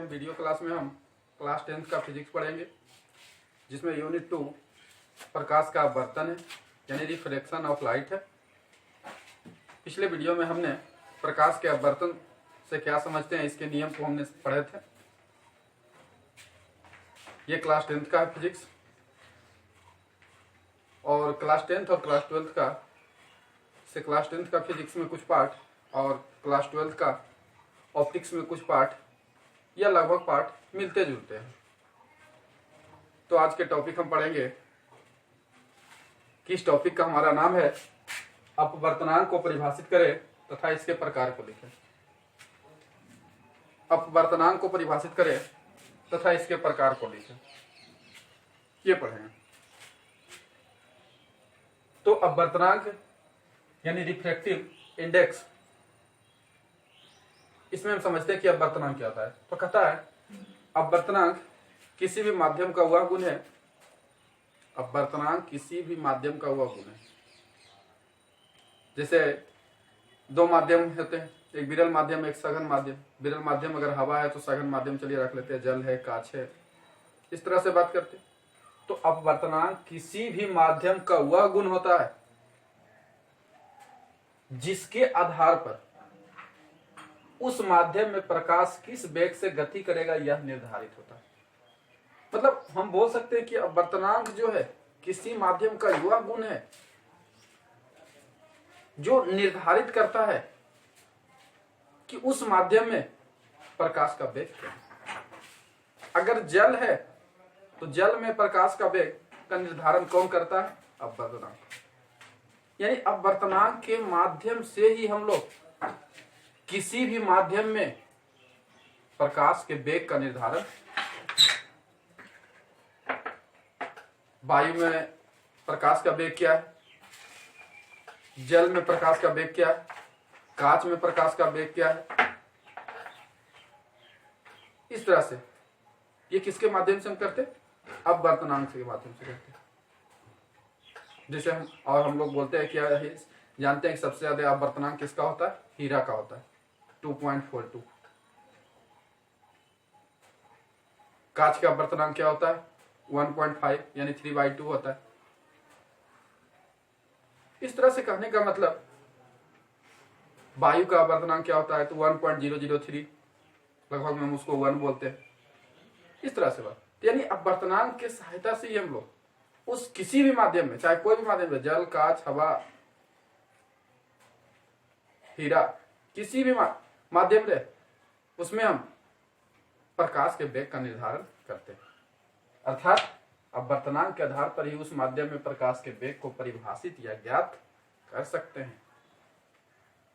हम video class में हम क्लास 10th का फिजिक्स पढ़ेंगे, जिसमें यूनिट 2 प्रकाश का अपवर्तन है, यानी रिफ्रैक्शन ऑफ लाइट है। पिछले वीडियो में हमने प्रकाश के अपवर्तन से क्या समझते हैं, इसके नियम को हमने पढ़े थे। ये क्लास 10th का है फिजिक्स, और क्लास 10th और क्लास 12th का क्लास 10th का फिजिक्स में कुछ पार्ट और क्लास 12th का ऑप्टिक्स में कुछ पार्ट या लगभग पार्ट मिलते जुलते हैं। तो आज के टॉपिक हम पढ़ेंगे कि इस टॉपिक का हमारा नाम है अपवर्तनांक को परिभाषित करें तथा इसके प्रकार को लिखें। अपवर्तनांक को परिभाषित करें तथा इसके प्रकार को लिखें, ये पढ़ेंगे। तो अपवर्तनांक यानी रिफ्रैक्टिव इंडेक्स, इसमें हम समझते हैं कि अपवर्तनांक क्या होता है। तो कहता है अपवर्तनांक किसी भी माध्यम का वह गुण है, अपवर्तनांक किसी भी माध्यम का वह गुण है। जैसे दो माध्यम होते हैं, एक विरल माध्यम, एक सघन माध्यम। विरल माध्यम अगर हवा है तो सघन माध्यम चलिए रख लेते हैं, जल है, कांच है, इस तरह से बात करते हैं। तो अपवर्तनांक किसी भी माध्यम का वह गुण होता है जिसके आधार पर उस माध्यम में प्रकाश किस वेग से गति करेगा यह निर्धारित होता है। मतलब हम बोल सकते हैं कि अपवर्तनांक जो है किसी माध्यम का वह गुण है जो निर्धारित करता है कि उस माध्यम में प्रकाश का वेग क्या है। अगर जल है तो जल में प्रकाश का वेग का निर्धारण कौन करता है? अपवर्तनांक। यानी अपवर्तनांक के माध्यम से ही हम लोग किसी भी माध्यम में प्रकाश के वेग का निर्धारण, वायु में प्रकाश का वेग क्या है, जल में प्रकाश का वेग क्या है, कांच में प्रकाश का वेग क्या है, इस तरह से ये किसके माध्यम से हम करते? अपवर्तनांक के माध्यम से करते। जैसे हम लोग बोलते हैं क्या है, जानते हैं कि सबसे ज्यादा अपवर्तनांक किसका होता है? हीरा का होता है, 2.42। कांच का अपवर्तनांक क्या होता है? 1.5 यानी 3/2 होता है। इस तरह से कहने का मतलब वायु का अपवर्तनांक क्या होता है? तो 1.003, लगभग में हम उसको 1 बोलते हैं। इस तरह से बात, यानी अपवर्तनांक के सहायता से ही हम लोग उस किसी भी माध्यम में, चाहे कोई भी माध्यम में, जल, कांच, हवा, हीरा, किसी भी माध्यम रहे, उसमें हम प्रकाश के वेग का निर्धारण करते हैं। अर्थात अपवर्तनांक के आधार पर ही उस माध्यम में प्रकाश के वेग को परिभाषित या ज्ञात कर सकते हैं।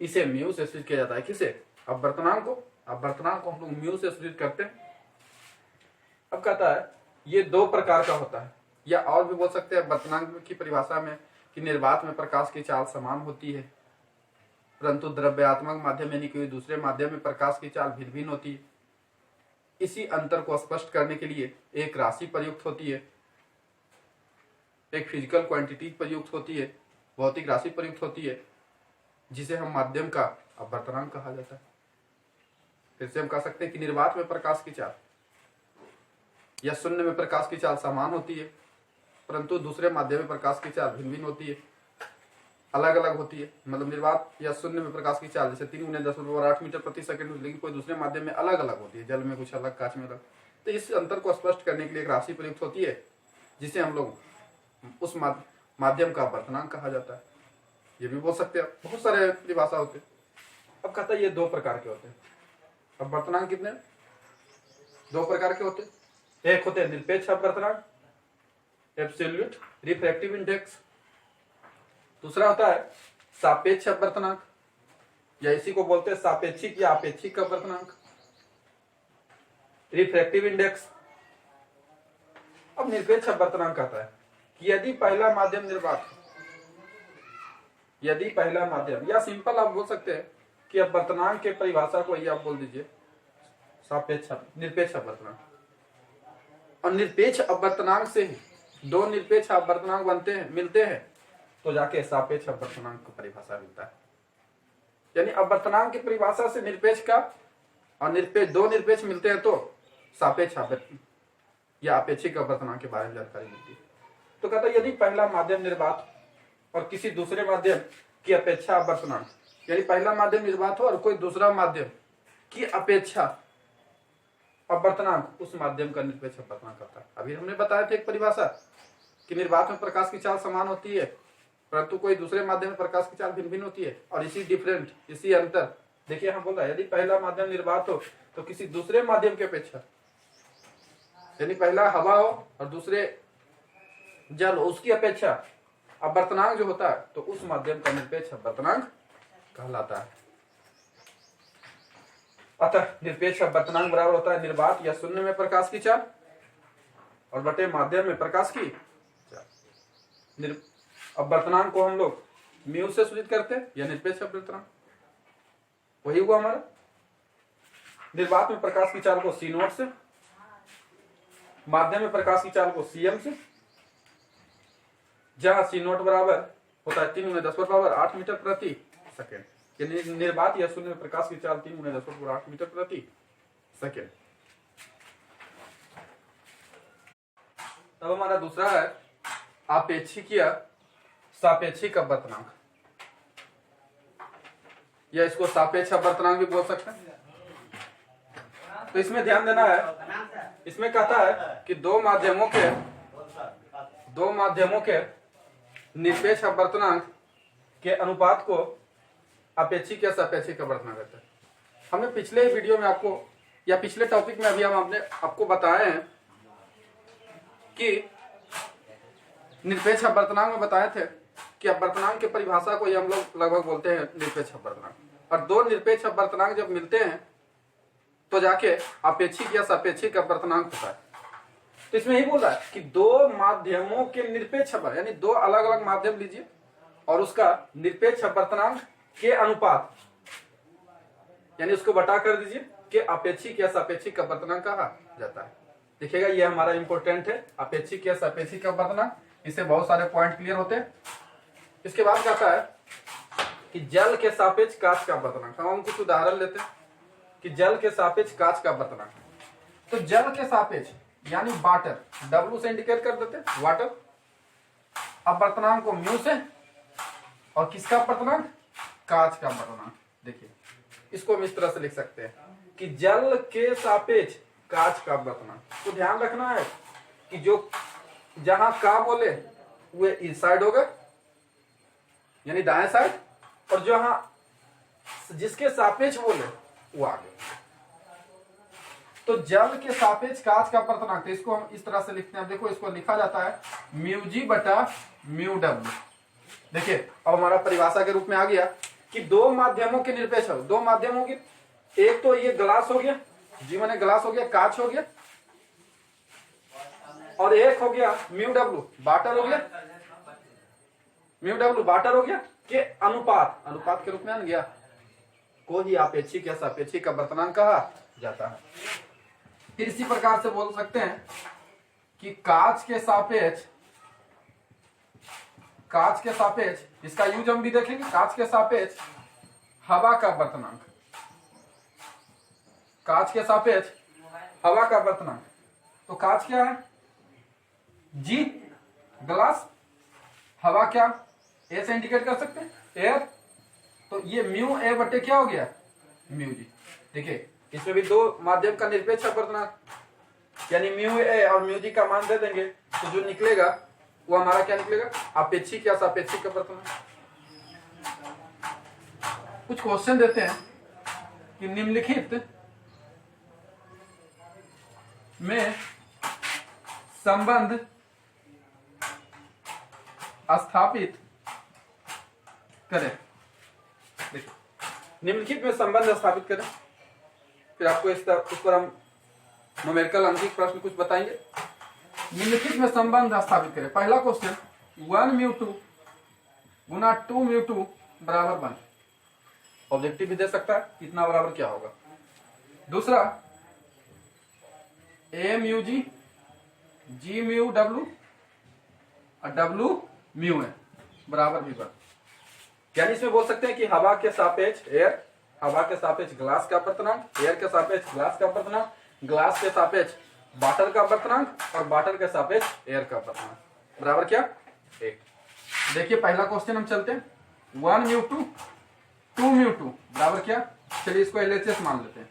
इसे म्यू से सूचित किया जाता है। किसे? अपवर्तनांक को। अपवर्तनांक को हम लोग म्यू से सूचित करते हैं। अब कहता है ये दो प्रकार का होता है, या और भी बोल सकते हैं अपवर्तनांक की परिभाषा में कि निर्वात में प्रकाश की चाल समान होती है, परंतु द्रव्यात्मक माध्यम यानी कोई दूसरे माध्यम में प्रकाश की चाल भिन्न भिन्न होती है। इसी अंतर को स्पष्ट करने के लिए एक राशि प्रयुक्त होती है, एक फिजिकल क्वांटिटी प्रयुक्त होती है, भौतिक राशि प्रयुक्त होती है, जिसे हम माध्यम का अपवर्तनांक कहा जाता है। फिर से हम कह सकते हैं कि निर्वात में प्रकाश की चाल या शून्य में प्रकाश की चाल समान होती है, परंतु दूसरे माध्यम में प्रकाश की चाल भिन्न भिन्न होती है, अलग अलग होती है। मतलब निर्वात या शून्य में प्रकाश की चाल जैसे 3×10⁸ मीटर प्रति सेकंड, लेकिन कोई दूसरे माध्यम में अलग अलग होती है, जल में कुछ अलग, कांच में अलग। तो इस अंतर को स्पष्ट करने के लिए एक राशि प्रयुक्त होती है, जिसे हम लोग उस माध्यम का अपवर्तनांक कहा जाता है। ये भी बोल सकते हैं, बहुत सारे परिभाषा होते हैं। अब कहता है ये दो प्रकार के होते हैं अपवर्तनांक। कितने? दो प्रकार के होते हैं। एक होते हैं निरपेक्ष अपवर्तनांक, एब्सोल्यूट रिफ्रैक्टिव इंडेक्स। दूसरा होता है सापेक्ष अपवर्तनांक, या इसी को बोलते हैं सापेक्षिक या आपेक्षिक अपवर्तनांक, रिफ्रैक्टिव इंडेक्स। अब निरपेक्ष अपवर्तनांक कहता है कि यदि पहला माध्यम निर्वात, यदि पहला माध्यम, या सिंपल आप बोल सकते हैं कि अपवर्तनांक के परिभाषा को ही आप बोल दीजिए सापेक्ष निरपेक्ष अपवर्तनांक। और निरपेक्ष अपवर्तनांक से ही दो निरपेक्ष अपवर्तनांक बनते हैं, मिलते हैं, तो जाके सापेक्ष अपवर्तनांक की परिभाषा मिलता है। यानी अपवर्तनांक की परिभाषा से निरपेक्ष का और निरपेक्ष, दो निरपेक्ष मिलते हैं तो सापेक्ष आवर्तन या अपेक्षिक आवर्तनांक के बारे में जानकारी मिलती है। तो कहता है यदि पहला माध्यम निर्वात और किसी दूसरे माध्यम की अपेक्षा आवर्तनांक, यानी पहला माध्यम निर्वात हो और कोई दूसरा माध्यम की अपेक्षा आवर्तनांक उस माध्यम का निरपेक्ष आवर्तनांक करता है। अभी हमने बताया था एक परिभाषा कि निर्वात में प्रकाश की चाल समान होती है, परंतु कोई दूसरे माध्यम में प्रकाश की चाल भिन्न भिन्न होती है, और इसी अंतर देखिए हम बोल रहे हैं यदि पहला माध्यम निर्वात हो तो किसी दूसरे माध्यम की अपेक्षा, यानी पहला हवा हो और दूसरे जल हो, उसकी अपेक्षा आवर्तनांक जो होता है तो उस माध्यम का निरपेक्ष आवर्तनांक कहलाता है। अतः निरपेक्ष आवर्तनांक बराबर होता है निर्वात या शून्य में प्रकाश की चाल और बटे माध्यम में प्रकाश की चाल। आवर्तनांक को हम लोग म्यू से सूचित करते हैं या निरपेक्ष आवर्तनांक, वही हुआ हमारा। निर्वात में प्रकाश की चाल को सी नोट से, माध्यम में प्रकाश की चाल को सीएम से, जहां सी नोट बराबर होता है 3 × 10⁸ मीटर प्रति सेकेंड, यानी निर्वात या शून्य में प्रकाश की चाल 3 × 10⁸ मीटर प्रति सेकेंड। अब हमारा दूसरा है आपेक्षिक या सापेक्षिक आवर्तनांक, या इसको सापेक्ष आवर्तनांक भी बोल सकते हैं। तो इसमें ध्यान देना है, इसमें कहता है कि दो माध्यमों के निरपेक्ष आवर्तनांक के अनुपात को अपेक्षिक या सापेक्षिक आवर्तनांक कहते हैं। हमने पिछले वीडियो में आपको या पिछले टॉपिक में अभी हम आपको बताए हैं कि निरपेक्ष आवर्तनांक में बताए थे कि आवर्तनांक की परिभाषा को हम लोग लगभग बोलते हैं निरपेक्ष आवर्तनांक, और दो निरपेक्ष आवर्तनांक जब मिलते हैं तो जाके अपेक्षिक या सापेक्षिक आवर्तनांक होता है। तो इसमें यही बोल रहा है कि दो माध्यमों के निरपेक्ष, यानी दो अलग अलग माध्यम लीजिए और उसका निरपेक्ष आवर्तनांक के अनुपात, यानी उसको बटा कर दीजिए कि अपेक्षिक या सापेक्षिक आवर्तनांक कहा जाता है। देखिएगा ये हमारा इंपॉर्टेंट है, अपेक्षिक या सापेक्षिक आवर्तनांक, इससे बहुत सारे पॉइंट क्लियर होते हैं। इसके बाद कहता है कि जल के सापेक्ष कांच का आवर्तनांक। हम कुछ उदाहरण लेते हैं कि जल के सापेक्ष कांच का आवर्तनांक। तो जल के सापेक्ष यानी वाटर, W से इंडिकेट कर देते हैं वाटर, आवर्तनांक को म्यू से, और किसका आवर्तनांक, कांच का आवर्तनांक। देखिए इसको हम इस तरह से लिख सकते हैं कि जल के सापेक्ष कांच का आवर्तनांक। तो ध्यान रखना है कि जो जहां का बोले वो इस साइड होगा यानी दाएं साइड, और जहां जिसके सापेक्ष बोले वो आगे। तो जल के सापेक्ष कांच का आवर्तनांक, तो इसको हम इस तरह से लिखते हैं। देखो इसको लिखा जाता है μg/μw। देखिए अब हमारा परिभाषा के रूप में आ गया कि दो माध्यमों के निरपेक्ष, दो माध्यम हो गए, एक तो ये ग्लास हो गया, जी माने ग्लास हो गया, कांच हो गया, और एक हो गया μw वाटर हो गया, μw वाटर हो गया के अनुपात के रूप में आ गया को ही अपेक्षिक या सापेक्षिक आवर्तनांक कहा जाता है। फिर इसी प्रकार से बोल सकते हैं कि कांच के सापेक्ष इसका यूज हम भी देखेंगे। कांच के सापेक्ष हवा का आवर्तनांक, कांच के सापेक्ष हवा का आवर्तनांक। तो कांच क्या है, जी ग्लास, हवा क्या ए से इंडिकेट कर सकते हैं एयर, तो ये म्यू ए बटे क्या हो गया, म्यू जी। देखिए इसमें भी दो माध्यम का निरपेक्ष आवर्तनांक, यानी म्यू ए और म्यू जी का मान दे देंगे तो जो निकलेगा वो हमारा क्या निकलेगा, अपेक्षिक या सापेक्षिक आवर्तनांक। कुछ क्वेश्चन देते हैं कि निम्नलिखित में संबंध स्थापित करें। देखिए निम्नलिखित में संबंध स्थापित करें, फिर आपको इस पर हम न्यूमेरिकल अंकित प्रश्न कुछ बताएंगे। निम्नलिखित में संबंध स्थापित करें। पहला क्वेश्चन 1μ2 गुना 2μ2 बराबर 1। ऑब्जेक्टिव भी दे सकता है कितना बराबर क्या होगा। दूसरा AμG Gμw और Wμ है बराबर भी 1। यानी इसमें बोल सकते हैं कि हवा के सापेक्ष एयर, हवा के सापेक्ष ग्लास का आवर्तनांक, एयर के सापेक्ष ग्लास का आवर्तनांक, ग्लास के सापेक्ष वाटर का अपवर्तनांक और वाटर के सापेक्ष एयर का अपवर्तनांक बराबर क्या 1। देखिए पहला क्वेश्चन हम चलते हैं 1 म्यू 2 म्यू 2 बराबर क्या, चलिए इसको LHS मान लेते हैं।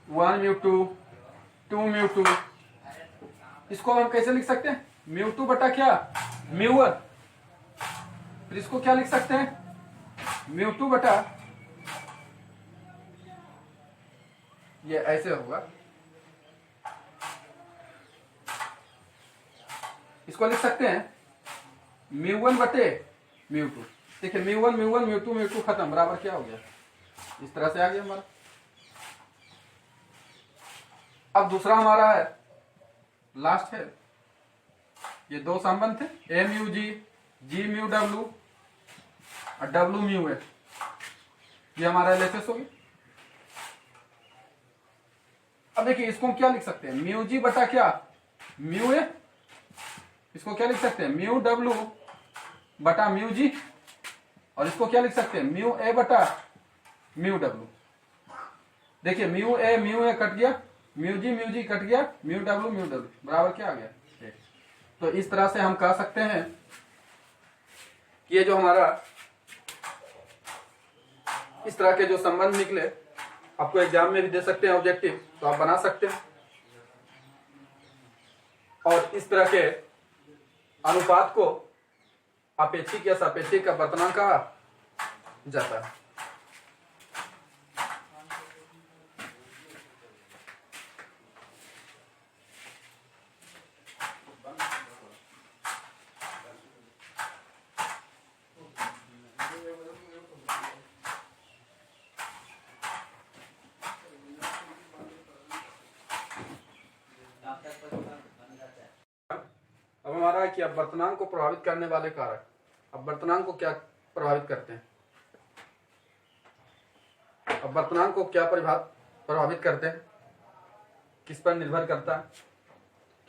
1 म्यू 2 म्यू 2, इसको हम कैसे लिख सकते हैं म्यू 2 बटा क्या म्यू 1, फिर इसको क्या लिख सकते हैं म्यू 2 बटा, ये ऐसे होगा, इसको लिख सकते हैं म्यू 1 बटे म्यू 2। देखिए म्यू 1 म्यू 2 खत्म, बराबर क्या हो गया, इस तरह से आ गया हमारा। अब दूसरा हमारा है लास्ट है, ये दो संबंध थे ए म्यू जी म्यू डब्ल्यू और डब्ल्यू म्यू है, ये हमारा LHS हो गया। अब देखिए इसको हम क्या लिख सकते हैं म्यू जी बटा क्या म्यू ए, इसको क्या लिख सकते हैं म्यू डब्ल्यू बटा म्यू जी, और इसको क्या लिख सकते हैं म्यू ए बटा म्यू डब्ल्यू। देखिए म्यू ए कट गया, म्यू जी कट गया, म्यू डब्ल्यू बराबर क्या आ गया 1। तो इस तरह से हम कह सकते हैं कि ये जो हमारा इस तरह के जो संबंध निकले, आपको एग्जाम में भी दे सकते हैं ऑब्जेक्टिव, तो आप बना सकते हैं। और इस तरह के अनुपात को अपेक्षिक या सापेक्षिक का अपवर्तनांक कहा जाता है। अब हमारा है कि अपवर्तनांक को प्रभावित करने वाले कारक, अपवर्तनांक को क्या प्रभावित करते हैं, अपवर्तनांक को क्या प्रभावित करते हैं, किस पर निर्भर करता है।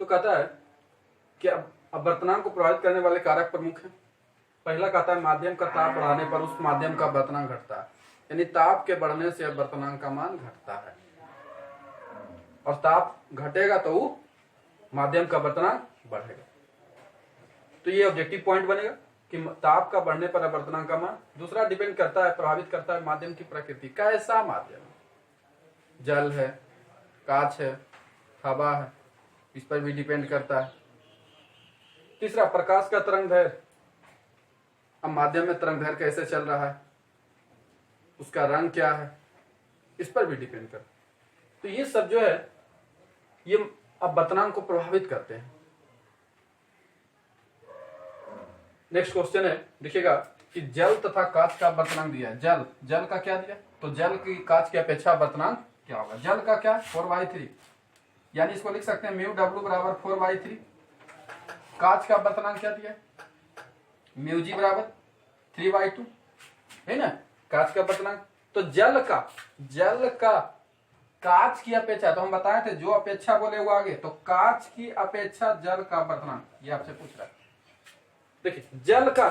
तो कहता है कि अपवर्तनांक को प्रभावित करने वाले कारक प्रमुख हैं। पहला कहता है माध्यम का ताप बढ़ाने पर उस माध्यम का अपवर्तनांक घटता है, यानी ताप के बढ़ने से अपवर्तनांक का मान घटता है, और ताप घटेगा तो वो माध्यम का अपवर्तनांक बढ़ेगा। तो ये ऑब्जेक्टिव पॉइंट बनेगा कि ताप का बढ़ने पर अपवर्तनांक का मान। दूसरा डिपेंड करता है, प्रभावित करता है माध्यम की प्रकृति, कैसा माध्यम, जल है, कांच है, हवा है, इस पर भी डिपेंड करता है। तीसरा प्रकाश का तरंग दैर्घ्य, अब माध्यम में तरंग दैर्घ्य कैसे चल रहा है, उसका रंग क्या है, इस पर भी डिपेंड करता है। तो ये सब जो है ये अपवर्तनांक को प्रभावित करते हैं। नेक्स्ट क्वेश्चन है, देखिएगा कि जल तथा कांच का अपवर्तनांक दिया है। जल का क्या दिया, तो जल की कांच की अपेक्षा अपवर्तनांक क्या होगा, जल का क्या 4/3, यानी इसको लिख सकते हैं म्यू डब्ल्यू बराबर 4/3। कांच का अपवर्तनांक क्या दिया म्यू जी बराबर 3/2 है ना, कांच का अपवर्तनांक। तो जल का कांच की अपेक्षा, तो हम बताए थे जो अपेक्षा बोले वो आगे, तो कांच की अपेक्षा जल का अपवर्तनांक, ये आपसे पूछ रहा है। देखिए जल का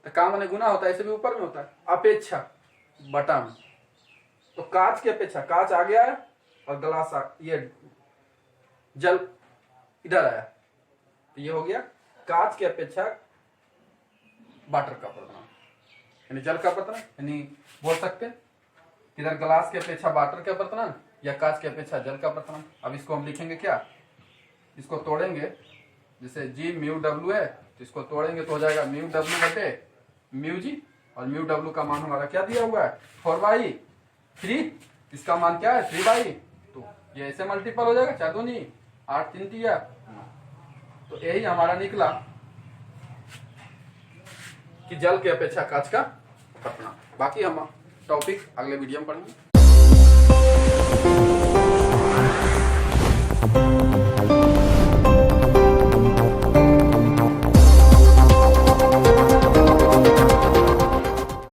तो काम में गुना होता है, ऐसे भी ऊपर में होता है, अपेक्षा बटा में, तो कांच की अपेक्षा, कांच आ गया है और ग्लास ये जल इधर आया, तो ये हो गया कांच की अपेक्षा वाटर का अपवर्तनांक, यानी जल का अपवर्तनांक, यानी बोल सकते हैं इधर ग्लास की अपेक्षा वाटर का अपवर्तनांक या कांच की अपेक्षा जल का अपवर्तनांक। अब इसको हम लिखेंगे क्या, इसको तोड़ेंगे, जैसे जी म्यू डब्ल्यू है तो इसको तोड़ेंगे तो हो जाएगा म्यू डब्ल्यू बटे म्यू जी, और म्यू डब्ल्यू का मान हमारा क्या दिया हुआ है 4/3, इसका मान क्या है 3/2, ये ऐसे मल्टीपल हो जाएगा, 4 दूनी 8, 3 दिया, तो यही हमारा निकला कि जल की अपेक्षा कांच का अपवर्तनांक। बाकी हम टॉपिक अगले वीडियो में पढ़ेंगे।